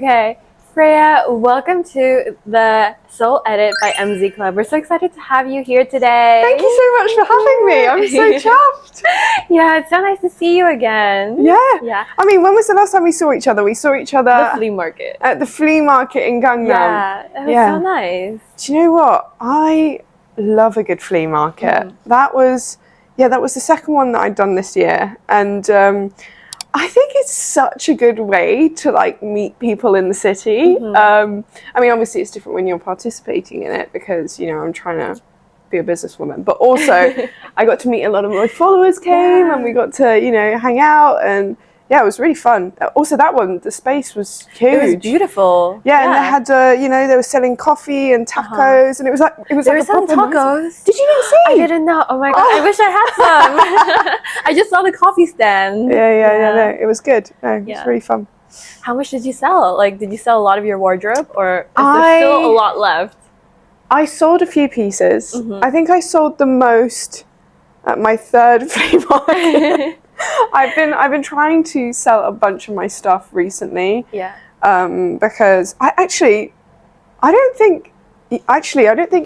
Okay, Freya, welcome to the Soul Edit by MZ Club. We're so excited to have you here today. Thank you so much for having me. I'm so chuffed. Yeah, it's so nice to see you again. Yeah. I mean, when was the last time we saw each other? We saw each other The flea market. at the flea market in Gangnam. Yeah, it was so nice. Do you know what? I love a good flea market. That was the second one that I'd done this year, and I think it's such a good way to like meet people in the city. I mean, obviously it's different when you're participating in it because, you know, I'm trying to be a businesswoman, but also I got to meet a lot of my followers came and we got to, you know, hang out, and yeah, it was really fun. Also that one, the space was huge. It was beautiful. Yeah, and they had, you know, they were selling coffee and tacos, and it was like they were selling tacos. Did you not see? I didn't know. Oh my god, I wish I had some. I just saw the coffee stand. Yeah, no, it was good. No, it was really fun. How much did you sell? Like, did you sell a lot of your wardrobe, or is there still a lot left? I sold a few pieces. I think I sold the most at my third flea market. I've been trying to sell a bunch of my stuff recently. Yeah. Because I don't think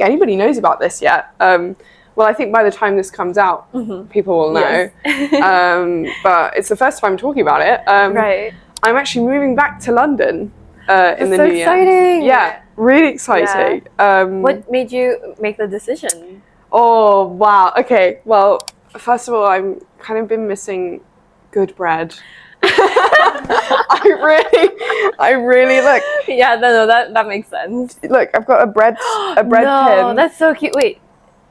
anybody knows about this yet. Well, I think by the time this comes out, people will know. Yes. But it's the first time I'm talking about it. Right. I'm actually moving back to London in the new year. So exciting! Yeah, really exciting. Yeah. What made you make the decision? Oh wow. Okay. Well, first of all, I'm kind of been missing good bread. I really look. Yeah, no, that makes sense. Look, I've got a bread pin. No, that's so cute. Wait,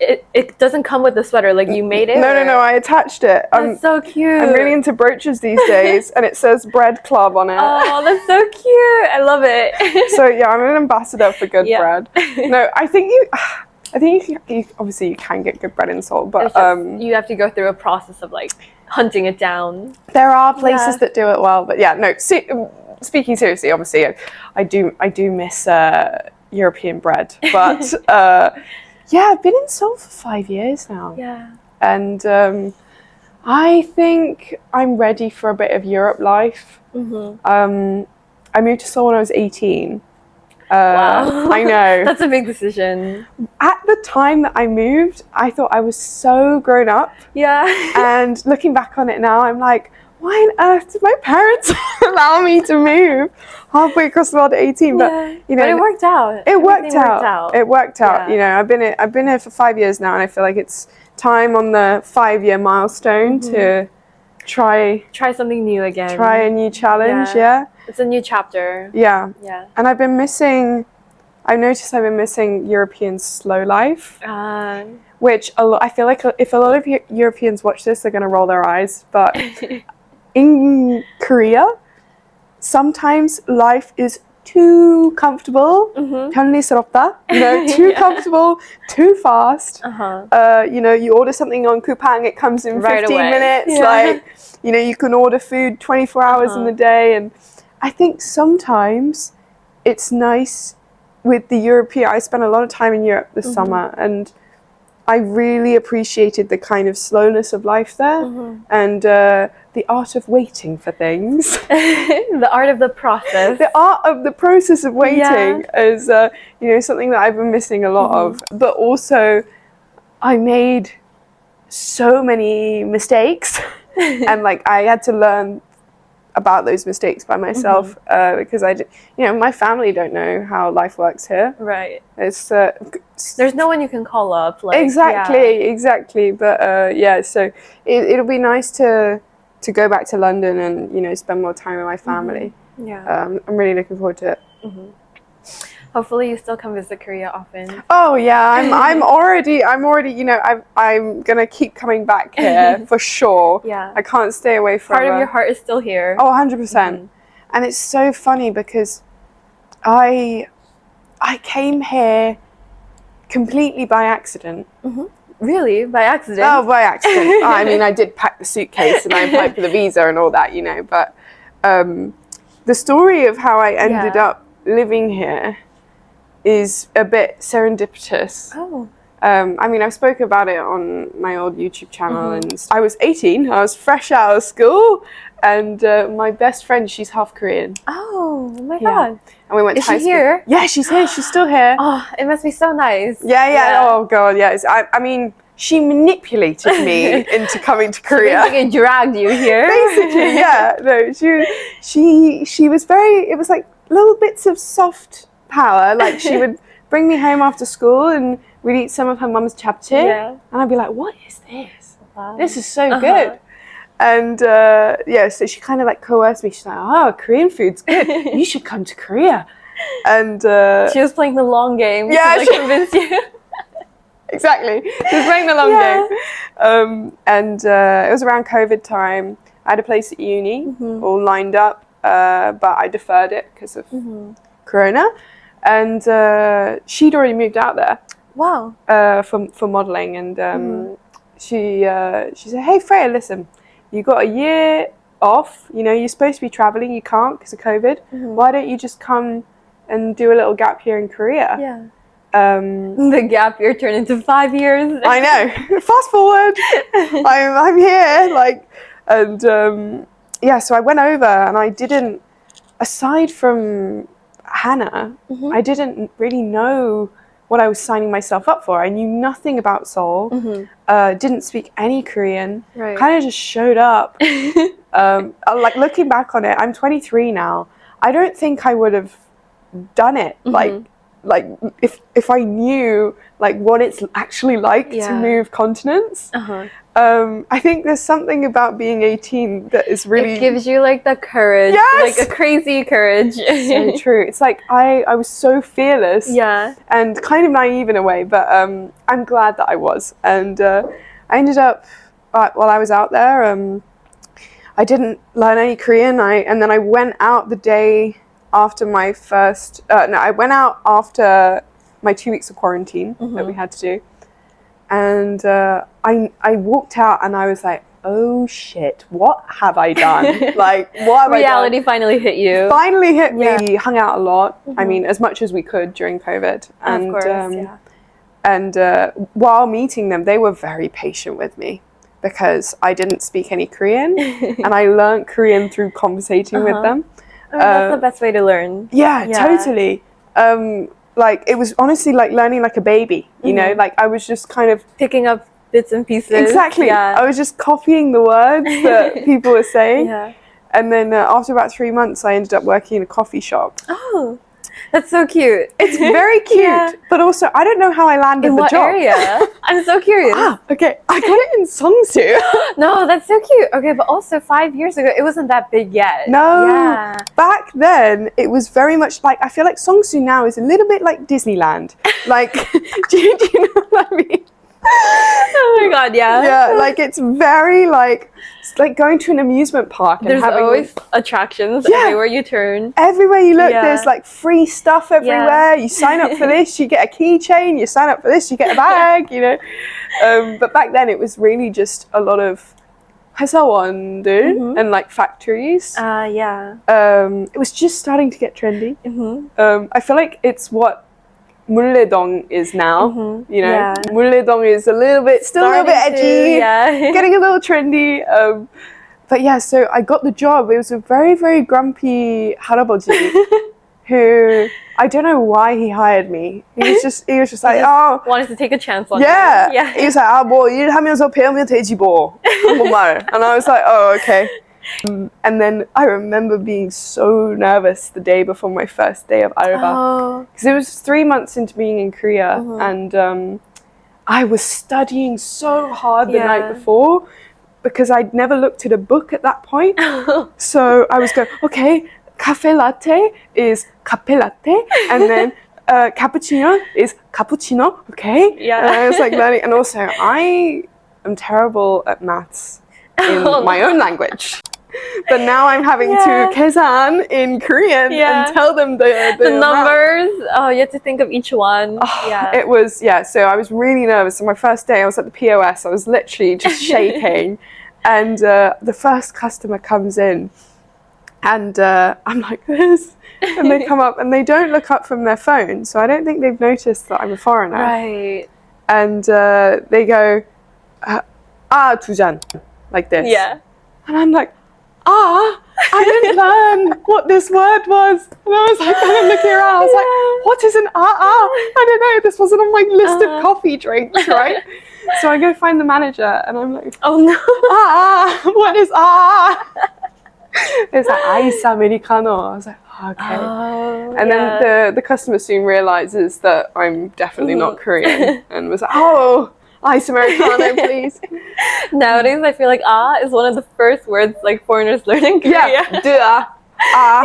it doesn't come with the sweater. Like, you made it? No, I attached it. That's so cute. I'm really into brooches these days, and it says Bread Club on it. Oh, that's so cute. I love it. So yeah, I'm an ambassador for good bread. No, I think you obviously you can get good bread in Seoul, but you have to go through a process of like hunting it down. There are places that do it well, but yeah, no. Speaking seriously, obviously, I do miss European bread, but yeah, I've been in Seoul for 5 years now. Yeah, and I think I'm ready for a bit of Europe life. I moved to Seoul when I was 18. Wow. I know. That's a big decision. At the time that I moved, I thought I was so grown up. Yeah. And looking back on it now, I'm like, why on earth did my parents allow me to move halfway across the world at 18? But you know, but it worked out. It worked out. It worked out. You know, I've been here for 5 years now, and I feel like it's time on the 5-year milestone to try something new again. Try a new challenge. Yeah. It's a new chapter. Yeah. And I've noticed I've been missing European slow life, which I feel like if a lot of Europeans watch this, they're going to roll their eyes. But in Korea, sometimes life is too comfortable. 편리스럽다. You know, too comfortable, too fast. You know, you order something on Coupang, it comes in 15 minutes. Like, you know, you can order food 24 hours in the day, and I think sometimes it's nice with the European. I spent a lot of time in Europe this summer, and I really appreciated the kind of slowness of life there, and the art of waiting for things. The art of the process. The art of the process of waiting is, you know, something that I've been missing a lot of. But also, I made so many mistakes, and like I had to learn about those mistakes by myself because you know, my family don't know how life works here. Right. It's there's no one you can call up. Like, exactly. But yeah, so it'll be nice to go back to London and, you know, spend more time with my family. Yeah. I'm really looking forward to it. Hopefully you still come visit Korea often. Oh yeah, I'm already, you know, I'm gonna keep coming back here for sure. Yeah. I can't stay away from Part of your heart is still here. Oh, 100%. And it's so funny because I came here completely by accident. Really? By accident? Oh, by accident. I mean, I did pack the suitcase and I applied for the visa and all that, you know, but the story of how I ended up living here is a bit serendipitous. I mean, I've spoken about it on my old YouTube channel, and I was 18. I was fresh out of school, and my best friend, she's half Korean. Oh my god! And we went to high school. Here? Yeah, she's here. She's still here. Oh, it must be so nice. Yeah. Oh god, yeah. I mean, she manipulated me into coming to Korea. She basically dragged you here. Basically, yeah. No, she was very. It was like little bits of soft power. Like she would bring me home after school, and we'd eat some of her mum's japchae, and I'd be like, "What is this? Wow. This is so good." And so she kind of like coerced me. She's like, "Oh, Korean food's good. You should come to Korea." And she was playing the long game. Yeah, to convince you. Exactly. She was playing the long game. And it was around COVID time. I had a place at uni all lined up, but I deferred it because of Corona. And she'd already moved out there. Wow. For modelling. And she said, "Hey, Freya, listen, you got a year off. You know, you're supposed to be travelling. You can't because of COVID. Why don't you just come and do a little gap year in Korea?" Yeah. The gap year turned into 5 years. I know. Fast forward, I'm here. Like, and so I went over, and I didn't. Aside from Hannah, I didn't really know what I was signing myself up for. I knew nothing about Seoul. Didn't speak any Korean. Right. Kind of just showed up. Like looking back on it, I'm 23 now. I don't think I would have done it. Like if I knew like what it's actually like to move continents. I think there's something about being 18 that is really... It gives you like the courage, like a crazy courage. So true. It's like I was so fearless and kind of naive in a way, but I'm glad that I was. And I ended up, while I was out there, I didn't learn any Korean. And then I went out the day after my first... I went out after my 2 weeks of quarantine that we had to do. And I walked out and I was like, oh shit, what have I done? Like, what have I done? Reality finally hit you. Finally hit me. Hung out a lot. I mean, as much as we could during COVID. And, of course, And while meeting them, they were very patient with me because I didn't speak any Korean. And I learned Korean through conversating with them. Oh, that's the best way to learn. Yeah, totally. Like, it was honestly like learning like a baby, you know? Like, I was just kind of... picking up bits and pieces. Exactly. Yeah. I was just copying the words that people were saying. And then after about 3 months, I ended up working in a coffee shop. Oh, that's so cute. It's very cute. But also, I don't know how I landed the job. In what area? I'm so curious. Okay. I got it in Seongsu. No, that's so cute. Okay, but also 5 years ago, it wasn't that big yet. No. Yeah. Back then, it was very much like, I feel like Seongsu now is a little bit like Disneyland. Like, do you know what I mean? Oh my god, yeah, like it's very like it's like going to an amusement park and there's always attractions everywhere you turn. Everywhere you look, there's like free stuff everywhere. You sign up for this, you get a keychain. You sign up for this, you get a bag, you know. But back then it was really just a lot of 회사원들 and like factories. It was just starting to get trendy. I feel like it's what 물레동 is now, you know. 물레동 is a little bit, still a little bit edgy, getting a little trendy. But yeah, so I got the job. It was a very, very grumpy 할아버지 who, I don't know why he hired me. He was just like, wanted to take a chance on you. He was like, 뭐 일하면서 배우면 되지 뭐. 한국말. And I was like, oh, okay. And then I remember being so nervous the day before my first day of Aruba. Because it was 3 months into being in Korea. And I was studying so hard the night before because I'd never looked at a book at that point. So I was going, okay, cafe latte is cafe latte. And then cappuccino is cappuccino. Okay. And I was like learning. And also I am terrible at maths in my own language. But now I'm having to 계산 in Korean and tell them the numbers. Oh, you have to think of each one. It was, so I was really nervous. On my first day, I was at the POS. I was literally just shaking. And the first customer comes in. And I'm like this. And they come up and they don't look up from their phone. So I don't think they've noticed that I'm a foreigner. Right. and they go, 두 잔, like this. Yeah. And I'm like, I didn't learn what this word was. And I was like, kind of looking around, I was like, what is an I don't know, this wasn't on my list of coffee drinks, right? So I go find the manager, and I'm like, oh no. What is It's like ice americano. I was like, okay. Oh, and then the customer soon realizes that I'm definitely not Korean, and was like, oh, ice americano, please. Nowadays, I feel like is one of the first words like foreigners learn in Korea. Yeah,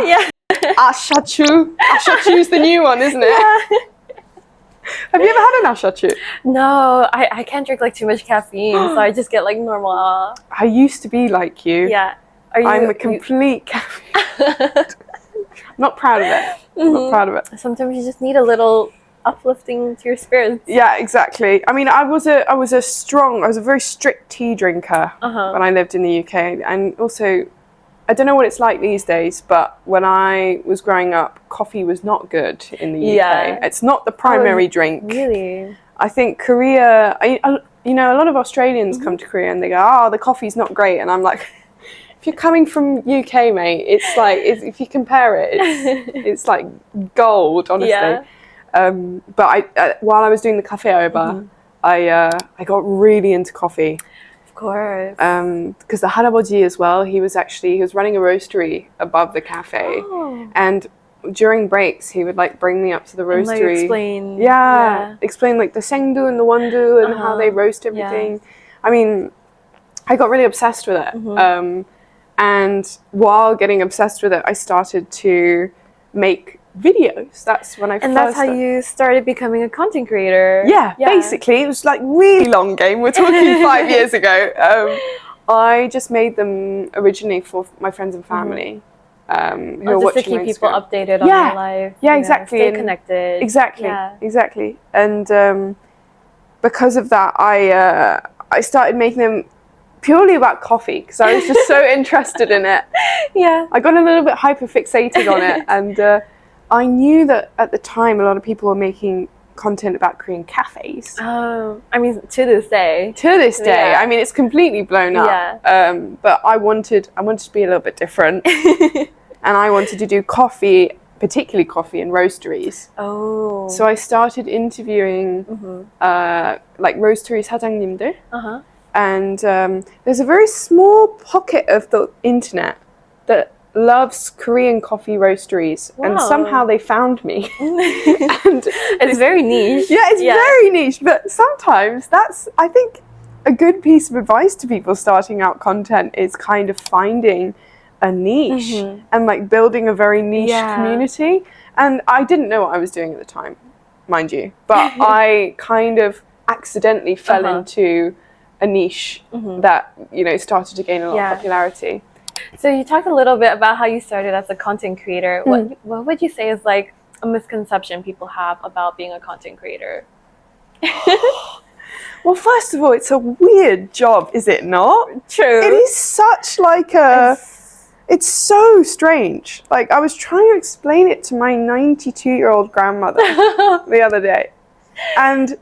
yeah. Ashachu. Ashachu is the new one, isn't it? Yeah. Have you ever had an ashachu? No, I can't drink like too much caffeine, so I just get like normal. I used to be like you. Yeah. I'm a complete caffeine. I'm not proud of it. I'm not proud of it. Sometimes you just need a little uplifting to your spirits. Yeah, exactly. I mean, I was a very strict tea drinker when I lived in the UK, and also, I don't know what it's like these days, but when I was growing up, coffee was not good in the UK. Yeah. It's not the primary drink. Really? I think Korea, a lot of Australians come to Korea and they go, the coffee's not great, and I'm like, if you're coming from UK, mate, it's like, if you compare it, it's like gold, honestly. Yeah. But while I was doing the cafe over, I got really into coffee. Of course. Because the 할아버지 as well, he was running a roastery above the cafe, and during breaks he would like bring me up to the roastery. And, like, explain. Explain like the sengdu and the wondu and how they roast everything. Yeah. I mean, I got really obsessed with it. And while getting obsessed with it, I started to make videos. That's when I And that's how you started becoming a content creator. Yeah, basically. It was like really long game. We're talking 5 years ago. I just made them originally for my friends and family. Who are just to keep people updated on your life. Yeah, exactly. Stay connected. Exactly. And because of that, I started making them purely about coffee, because I was just so interested in it. Yeah. I got a little bit hyper-fixated on it, and I knew that at the time a lot of people were making content about Korean cafes. Oh, I mean, to this day. I mean, it's completely blown up. Yeah. But I wanted to be a little bit different, and I wanted to do coffee, particularly coffee in roasteries. Oh. So I started interviewing like roastery 사장님들. And there's a very small pocket of the internet that loves Korean coffee roasteries, and somehow they found me. And it's very niche. Yeah, it's very niche, but sometimes that's, I think, a good piece of advice to people starting out content is kind of finding a niche and like building a very niche community. And I didn't know what I was doing at the time, mind you, but I kind of accidentally fell into a niche that, started to gain a lot of popularity. So you talked a little bit about how you started as a content creator. What would you say is like a misconception people have about being a content creator? Well, first of all, it's a weird job, is it not? True. It is such like it's so strange. Like, I was trying to explain it to my 92-year-old grandmother the other day. And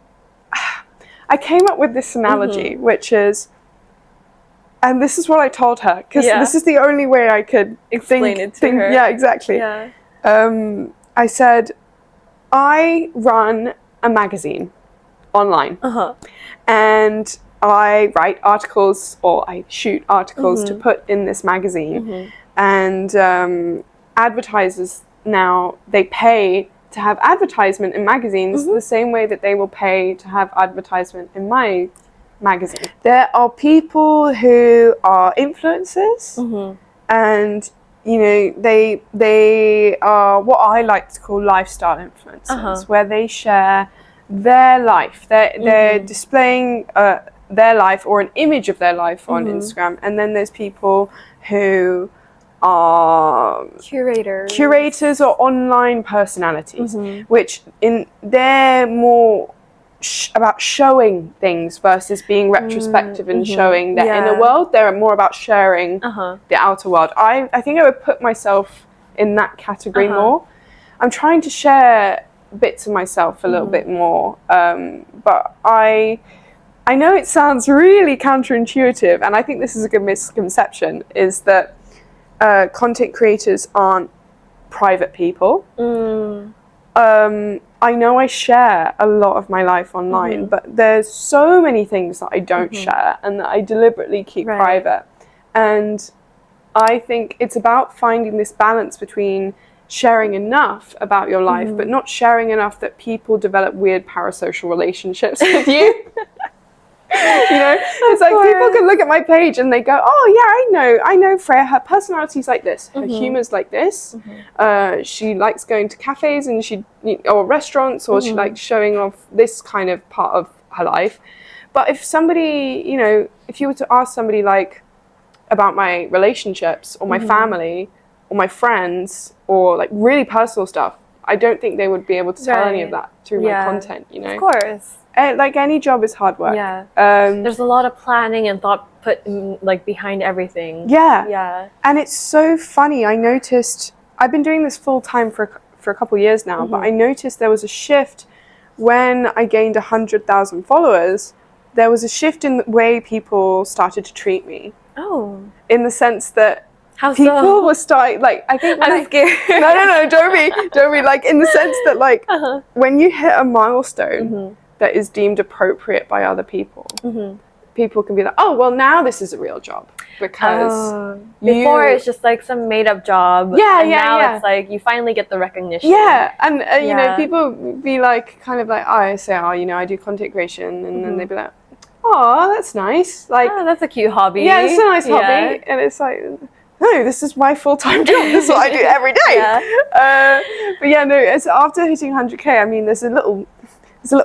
I came up with this analogy, which is, and this is what I told her, because this is the only way I could explain it to her. Yeah, exactly. Yeah. I said, I run a magazine online, and I write articles, or I shoot articles to put in this magazine, and advertisers now, they pay to have advertisement in magazines the same way that they will pay to have advertisement in my magazine. There are people who are influencers, and they are what I like to call lifestyle influencers, where they share their life. They're displaying their life or an image of their life on Instagram. And then there's people who are curators or online personalities, which they're more about showing things versus being retrospective and showing their inner world. They're more about sharing the outer world. I think I would put myself in that category more. I'm trying to share bits of myself a little bit more. But I know it sounds really counterintuitive, and I think this is a good misconception, is that content creators aren't private people. I know I share a lot of my life online, but there's so many things that I don't share and that I deliberately keep private. And I think it's about finding this balance between sharing enough about your life, but not sharing enough that people develop weird parasocial relationships with you. You know, it's like people can look at my page and they go, oh yeah, I know Freya, her personality's like this, her humor's like this, she likes going to cafes and or restaurants, or she likes showing off this kind of part of her life. But if somebody, you know, if you were to ask somebody like about my relationships or my family or my friends or like really personal stuff, I don't think they would be able to tell any of that through my content, you know. Of course. Like any job is hard work. Yeah. There's a lot of planning and thought put like behind everything. Yeah. Yeah. And it's so funny. I noticed, I've been doing this full time for a couple of years now, but I noticed there was a shift when I gained 100,000 followers. There was a shift in the way people started to treat me. Oh. In the sense that how people were starting, like, I think I'm scared. No, don't be like, in the sense that like when you hit a milestone that is deemed appropriate by other people, people can be like, oh, well, now this is a real job, because before it's just like some made up job. Now it's like you finally get the recognition. And you know, people be like, kind of like, I say, oh, you know, I do content creation, and then they'd be like, oh, that's nice, like, oh, that's a cute hobby. Yeah, it's a nice hobby. And it's like, no, this is my full-time job. This is what I do every day. But yeah, no, it's after hitting 100K, I mean, there's a little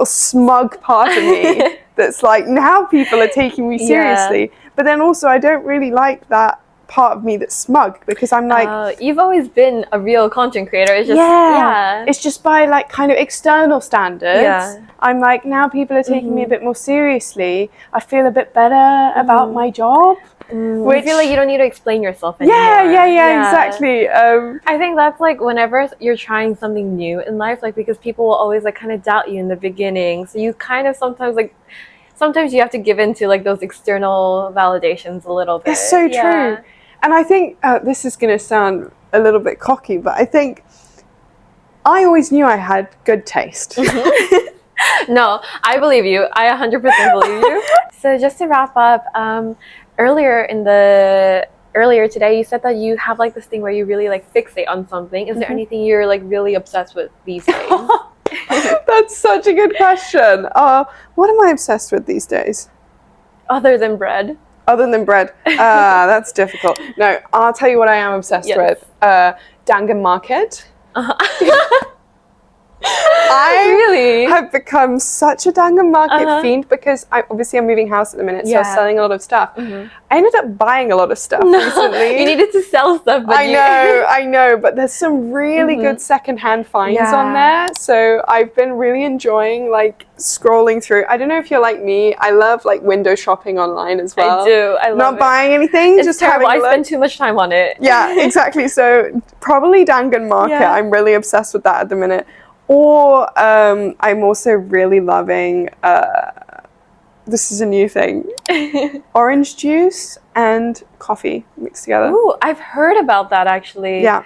smug part of me that's like, now people are taking me seriously. But then also, I don't really like that part of me that's smug, because I'm like, you've always been a real content creator. It's just it's just by like kind of external standards. I'm like, now people are taking me a bit more seriously. I feel a bit better about my job. Which, I feel like you don't need to explain yourself anymore. Exactly. I think that's like whenever you're trying something new in life, like, because people will always like kind of doubt you in the beginning, so you kind of sometimes you have to give in to like those external validations a little bit. It's so true. And I think this is going to sound a little bit cocky, but I think I always knew I had good taste. No, I believe you. I 100% believe you. So just to wrap up, earlier today, you said that you have like this thing where you really like fixate on something. Is there anything you're like really obsessed with these days? That's such a good question. What am I obsessed with these days? Other than bread. Other than bread. That's difficult. No, I'll tell you what I am obsessed with. Dangan Market. I have become such a Dangan Market fiend, because I'm moving house at the minute, so I'm selling a lot of stuff. I ended up buying a lot of stuff recently. You needed to sell stuff, but I know, but there's some really good secondhand finds on there, so I've been really enjoying like scrolling through. I don't know if you're like me, I love like window shopping online as well. I do. I love not buying anything, it's just terrible. having a look. I spend too much time on it. Yeah, exactly. So probably Dangan Market. I'm really obsessed with that at the minute. Or I'm also really loving, this is a new thing, orange juice and coffee mixed together. Ooh, I've heard about that actually. Yeah.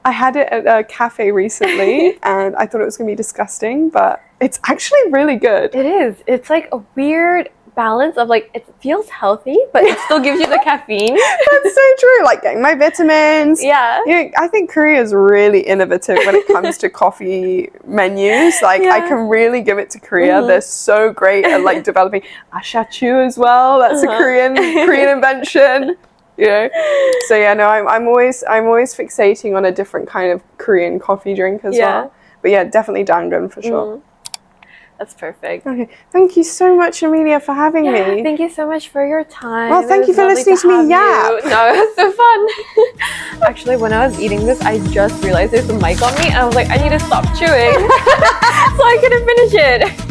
I had it at a cafe recently and I thought it was going to be disgusting, but it's actually really good. It is. It's like a weird balance of like, it feels healthy, but it still gives you the caffeine. That's so true. Like getting my vitamins. Yeah. You know, I think Korea is really innovative when it comes to coffee menus. Like I can really give it to Korea. They're so great at like developing ashachu as well. That's a Korean invention. You know, so yeah, no, I'm always fixating on a different kind of Korean coffee drink as well. But yeah, definitely Dangan for sure. That's perfect. Okay, thank you so much, Amelia, for having me. Thank you so much for your time. Well, thank you for listening to me yap. No, it was so fun. Actually, when I was eating this, I just realized there's a mic on me, and I was like, I need to stop chewing, so I couldn't finish it.